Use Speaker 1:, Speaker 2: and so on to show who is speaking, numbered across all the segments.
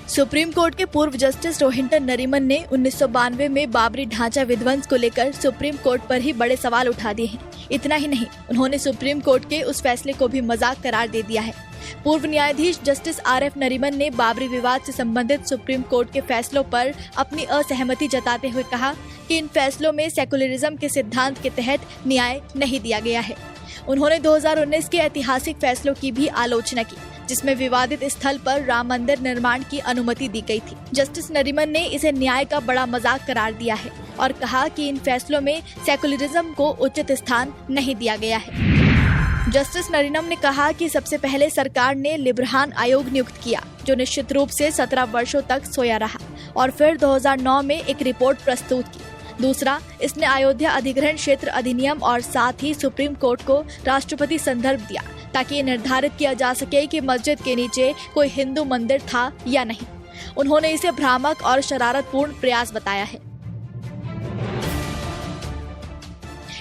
Speaker 1: Supreme court के पूर्व justice Rohinton Nariman ने 1992 में बाबरी ढांचा विध्वंस को लेकर सुप्रीम कोर्ट पर ही बड़े सवाल उठा दिए हैं। इतना ही नहीं, उन्होंने सुप्रीम कोर्ट के उस फैसले को भी मजाक करार दे दिया है। पूर्व न्यायाधीश जस्टिस RF नरीमन ने बाबरी विवाद से संबंधित सुप्रीम कोर्ट के फैसलों पर अपनी असहमति जताते हुए कहा कि इन फैसलों में सेकुलरिज्म के सिद्धांत के तहत न्याय नहीं दिया गया है। उन्होंने 2019 के ऐतिहासिक फैसलों की भी आलोचना की, जिसमें विवादित स्थल पर राम मंदिर निर्माण की अनुमति दी गई थी। जस्टिस नरीमन ने इसे न्याय का बड़ा मजाक करार दिया है और कहा कि इन फैसलों में सेकुलरिज्म को उचित स्थान नहीं दिया गया है। जस्टिस नरीमन ने कहा कि सबसे पहले सरकार ने लिब्रहान आयोग नियुक्त किया, जो निश्चित रूप से 17 वर्षों तक सोया रहा और फिर 2009 में एक रिपोर्ट प्रस्तुत की। दूसरा, इसने अयोध्या अधिग्रहण क्षेत्र अधिनियम और साथ ही सुप्रीम कोर्ट को राष्ट्रपति संदर्भ दिया ताकि ये निर्धारित किया जा सके कि मस्जिद के नीचे कोई हिंदू मंदिर था या नहीं। उन्होंने इसे भ्रामक और शरारतपूर्ण प्रयास बताया है।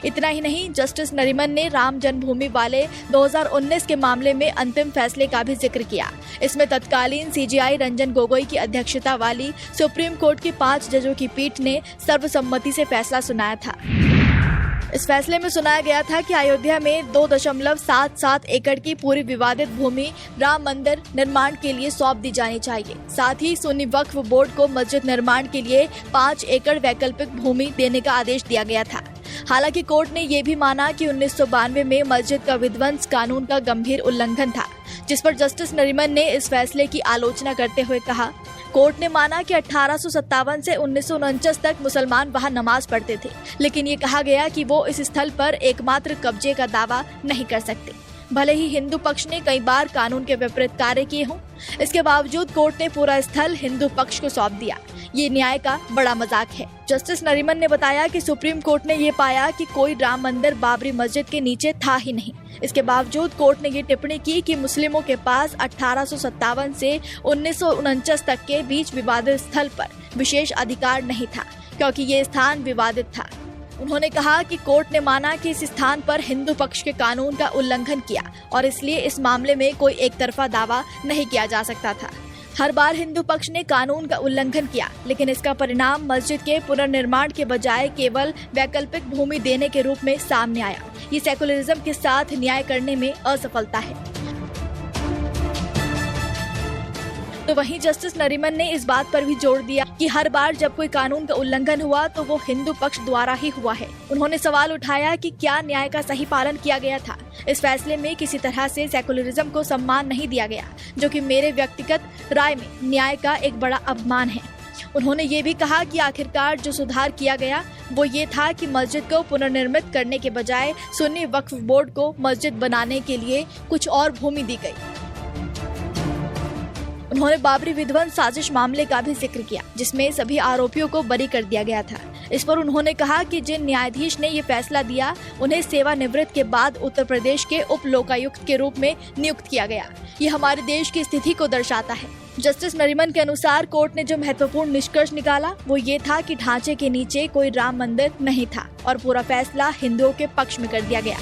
Speaker 1: इतना ही नहीं, जस्टिस नरीमन ने राम जन्मभूमि वाले 2019 के मामले में अंतिम फैसले का भी जिक्र किया। इसमें तत्कालीन CJI रंजन गोगोई की अध्यक्षता वाली सुप्रीम कोर्ट की 5 जजों की पीठ ने सर्वसम्मति से फैसला सुनाया था। इस फैसले में सुनाया गया था कि अयोध्या में 2.77 एकड़ की पूरी विवादित भूमि राम मंदिर निर्माण के लिए सौंप दी जानी चाहिए। साथ ही सुन्नी वक्फ बोर्ड को मस्जिद निर्माण के लिए 5 एकड़ वैकल्पिक भूमि देने का आदेश दिया गया था। हालांकि कोर्ट ने यह भी माना कि 1992 में मस्जिद का विध्वंस कानून का गंभीर उल्लंघन था, जिस पर जस्टिस नरीमन ने इस फैसले की आलोचना करते हुए कहा, कोर्ट ने माना कि 1857 से 1949 तक मुसलमान वहां नमाज पढ़ते थे, लेकिन ये कहा गया कि वो इस स्थल पर एकमात्र कब्जे का दावा नहीं कर सकते। भले ही हिंदू पक्ष ने कई बार कानून के विपरीत कार्य किए हों, इसके बावजूद कोर्ट ने पूरा स्थल हिंदू पक्ष को सौंप दिया। ये न्याय का बड़ा मजाक है। जस्टिस नरीमन ने बताया कि सुप्रीम कोर्ट ने ये पाया कि कोई राम मंदिर बाबरी मस्जिद के नीचे था ही नहीं। इसके बावजूद कोर्ट ने ये टिप्पणी की कि मुस्लिमों के पास 1857 से 1949 तक के बीच विवादित स्थल पर विशेष अधिकार नहीं था, क्योंकि ये स्थान विवादित था। उन्होंने कहा कि कोर्ट ने माना कि इस स्थान पर हिंदू पक्ष के कानून का उल्लंघन किया और इसलिए इस मामले में कोई एक तरफा दावा नहीं किया जा सकता था। हर बार हिंदू पक्ष ने कानून का उल्लंघन किया, लेकिन इसका परिणाम मस्जिद के पुनर्निर्माण के बजाय केवल वैकल्पिक भूमि देने के रूप में सामने आया। ये सेकुलरिज्म के साथ न्याय करने में असफलता है। तो वहीं जस्टिस नरीमन ने इस बात पर भी जोर दिया कि हर बार जब कोई कानून का उल्लंघन हुआ तो वो हिंदू पक्ष द्वारा ही हुआ है। उन्होंने सवाल उठाया कि क्या न्याय का सही पालन किया गया था। इस फैसले में किसी तरह से सेकुलरिज्म को सम्मान नहीं दिया गया, जो कि मेरे व्यक्तिगत राय में न्याय का एक बड़ा अपमान है। उन्होंने ये भी कहा कि आखिरकार जो सुधार किया गया वो ये था कि मस्जिद को पुनर्निर्मित करने के बजाय सुन्नी वक्फ बोर्ड को मस्जिद बनाने के लिए कुछ और भूमि दी गई। उन्होंने बाबरी विध्वंस साजिश मामले का भी जिक्र किया, जिसमें सभी आरोपियों को बरी कर दिया गया था। इस पर उन्होंने कहा कि जिन न्यायाधीश ने ये फैसला दिया, उन्हें सेवानिवृत्त के बाद उत्तर प्रदेश के उप लोकायुक्त के रूप में नियुक्त किया गया। ये हमारे देश की स्थिति को दर्शाता है। जस्टिस नरीमन के अनुसार कोर्ट ने जो महत्वपूर्ण निष्कर्ष निकाला वो ये था कि ढांचे के नीचे कोई राम मंदिर नहीं था और पूरा फैसला हिंदुओं के पक्ष में कर दिया गया।